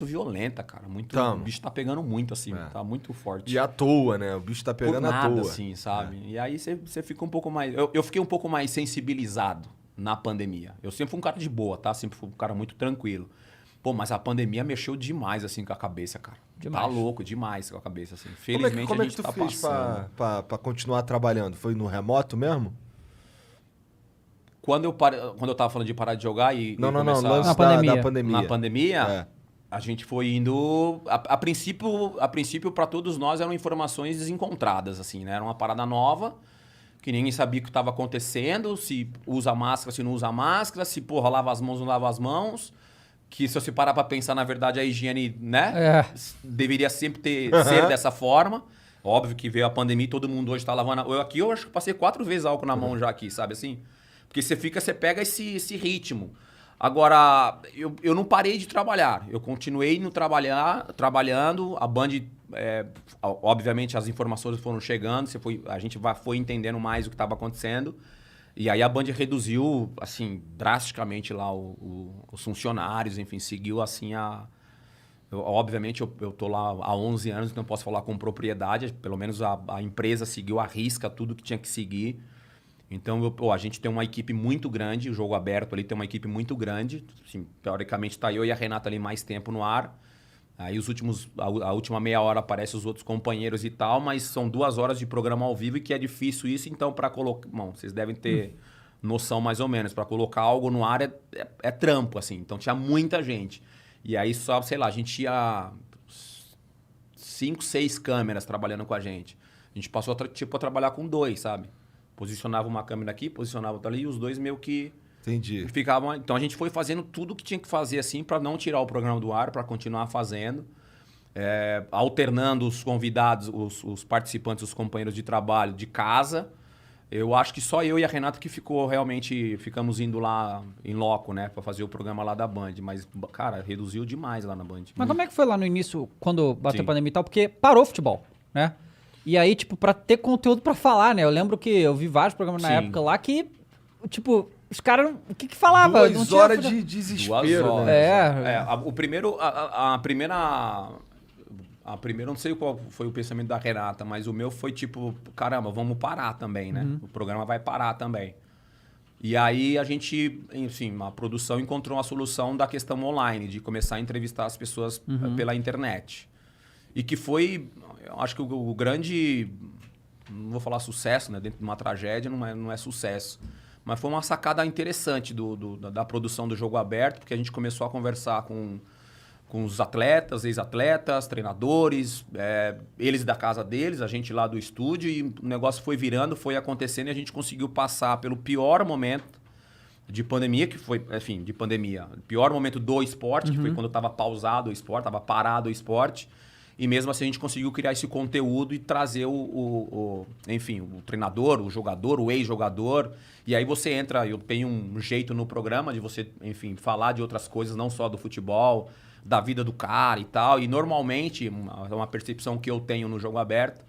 violenta, cara. Muito, Tamo. o bicho tá pegando muito, assim. Tá muito forte. E à toa, né? O bicho tá Por pegando à nada, toa. assim, sabe? E aí você fica um pouco mais... Eu fiquei um pouco mais sensibilizado na pandemia. Eu sempre fui um cara de boa, tá? Sempre fui um cara muito tranquilo. Pô, mas a pandemia mexeu demais, assim, com a cabeça, cara. Demais. Tá louco, demais com a cabeça, assim. Como é Felizmente que a gente tu tá fez passando. pra continuar trabalhando? Foi no remoto mesmo? Quando eu tava falando de parar de jogar e Não, começar... lance Na da pandemia. pandemia. Na pandemia, É. a gente foi indo... A princípio, para todos nós, eram informações desencontradas, assim, né? Era uma parada nova, que ninguém sabia o que estava acontecendo, se usa máscara, se não usa máscara, se, porra, lava as mãos, não lava as mãos. Que se você parar para pensar, na verdade, a higiene, né? Deveria sempre ser dessa forma. Óbvio que veio a pandemia e todo mundo hoje tá lavando... Eu acho que passei 4 vezes álcool na mão já aqui, sabe assim? Porque você pega esse ritmo. Agora, eu não parei de trabalhar. Eu continuei trabalhando. A Band, obviamente, as informações foram chegando. A gente foi entendendo mais o que estava acontecendo. E aí a Band reduziu, assim, drasticamente lá os funcionários. Enfim, seguiu, assim, obviamente, eu tô lá há 11 anos, então posso falar com propriedade. Pelo menos a empresa seguiu à risca tudo que tinha que seguir. Então, a gente tem uma equipe muito grande, o Jogo Aberto ali tem uma equipe muito grande. Assim, teoricamente, está eu e a Renata ali mais tempo no ar. Aí a última meia hora aparecem os outros companheiros e tal, mas são 2 horas de programa ao vivo e que é difícil isso. Então, para colocar... Bom, vocês devem ter noção mais ou menos. Para colocar algo no ar é trampo, assim. Então, tinha muita gente. E aí, só, sei lá, a gente tinha 5, 6 câmeras trabalhando com a gente. A gente passou a trabalhar com 2, sabe? Posicionava uma câmera aqui, posicionava outra ali, e os dois meio que Entendi. ficavam... Então a gente foi fazendo tudo que tinha que fazer assim para não tirar o programa do ar, para continuar fazendo. Alternando os convidados, os participantes, os companheiros de trabalho de casa. Eu acho que só eu e a Renata que ficamos indo lá em loco, né? Para fazer o programa lá da Band. Mas, cara, reduziu demais lá na Band. Mas como é que foi lá no início, quando bateu Sim. a pandemia e tal? Porque parou o futebol, né? E aí, tipo, pra ter conteúdo pra falar, né? Eu lembro que eu vi vários programas na Sim. época lá que, tipo, os caras... O que falava? 2 horas de desespero, 2 horas. né? A primeira, não sei qual foi o pensamento da Renata, mas o meu foi tipo, caramba, vamos parar também, né? O programa vai parar também. E aí a gente, enfim, a produção encontrou uma solução da questão online, de começar a entrevistar as pessoas pela internet. E que foi, eu acho que o grande, não vou falar sucesso, né? Dentro de uma tragédia não é sucesso. Mas foi uma sacada interessante da produção do Jogo Aberto, porque a gente começou a conversar com os atletas, ex-atletas, treinadores, eles da casa deles, a gente lá do estúdio, e o negócio foi virando, foi acontecendo, e a gente conseguiu passar pelo pior momento de pandemia, que foi, enfim, pior momento do esporte, que foi quando estava pausado o esporte, estava parado o esporte. E mesmo assim a gente conseguiu criar esse conteúdo e trazer enfim, o treinador, o jogador, o ex-jogador. E aí você entra, eu tenho um jeito no programa de você, enfim, falar de outras coisas, não só do futebol, da vida do cara e tal. E normalmente, uma percepção que eu tenho no Jogo Aberto,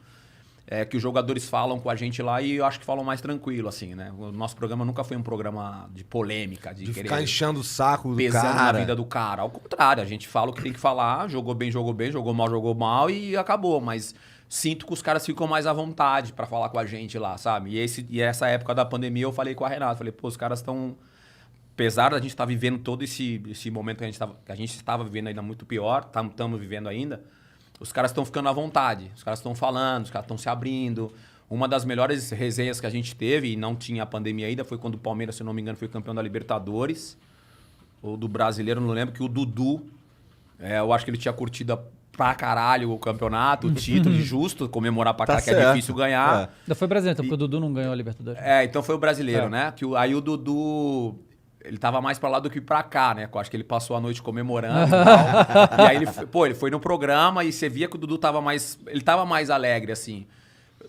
é que os jogadores falam com a gente lá e eu acho que falam mais tranquilo, assim, né? O nosso programa nunca foi um programa de polêmica, de querer... ficar enchendo o saco do pesando cara. na vida do cara. Ao contrário, a gente fala o que tem que falar, jogou bem, jogou mal e acabou. Mas sinto que os caras ficam mais à vontade pra falar com a gente lá, sabe? E essa época da pandemia eu falei com a Renata, falei, pô, os caras estão... Apesar da gente estar vivendo todo esse momento que a gente estava vivendo ainda muito pior, estamos vivendo ainda, os caras estão ficando à vontade, os caras estão falando, os caras estão se abrindo. Uma das melhores resenhas que a gente teve, e não tinha a pandemia ainda, foi quando o Palmeiras, se não me engano, foi campeão da Libertadores, ou do Brasileiro, não lembro, que o Dudu, eu acho que ele tinha curtido pra caralho o campeonato, o título, e justo comemorar pra caralho, que é difícil ganhar. Ainda foi brasileiro, porque o Dudu não ganhou a Libertadores. Então foi o Brasileiro, né? Aí o Dudu... Ele tava mais pra lá do que pra cá, né? Eu acho que ele passou a noite comemorando e tal. E aí ele foi no programa e você via que o Dudu tava mais alegre, assim.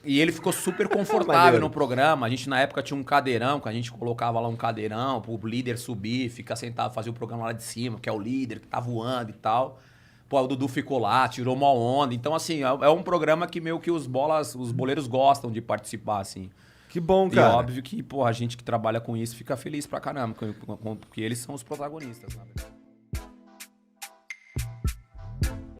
E ele ficou super confortável no programa. A gente, na época, tinha um cadeirão, que a gente colocava lá um cadeirão pro líder subir, ficar sentado, fazer o programa lá de cima, que é o líder, que tá voando e tal. Pô, o Dudu ficou lá, tirou uma onda. Então, assim, é um programa que meio que os boleiros gostam de participar, assim. Que bom, cara. E óbvio que, pô, a gente que trabalha com isso fica feliz pra caramba, porque eles são os protagonistas, na verdade.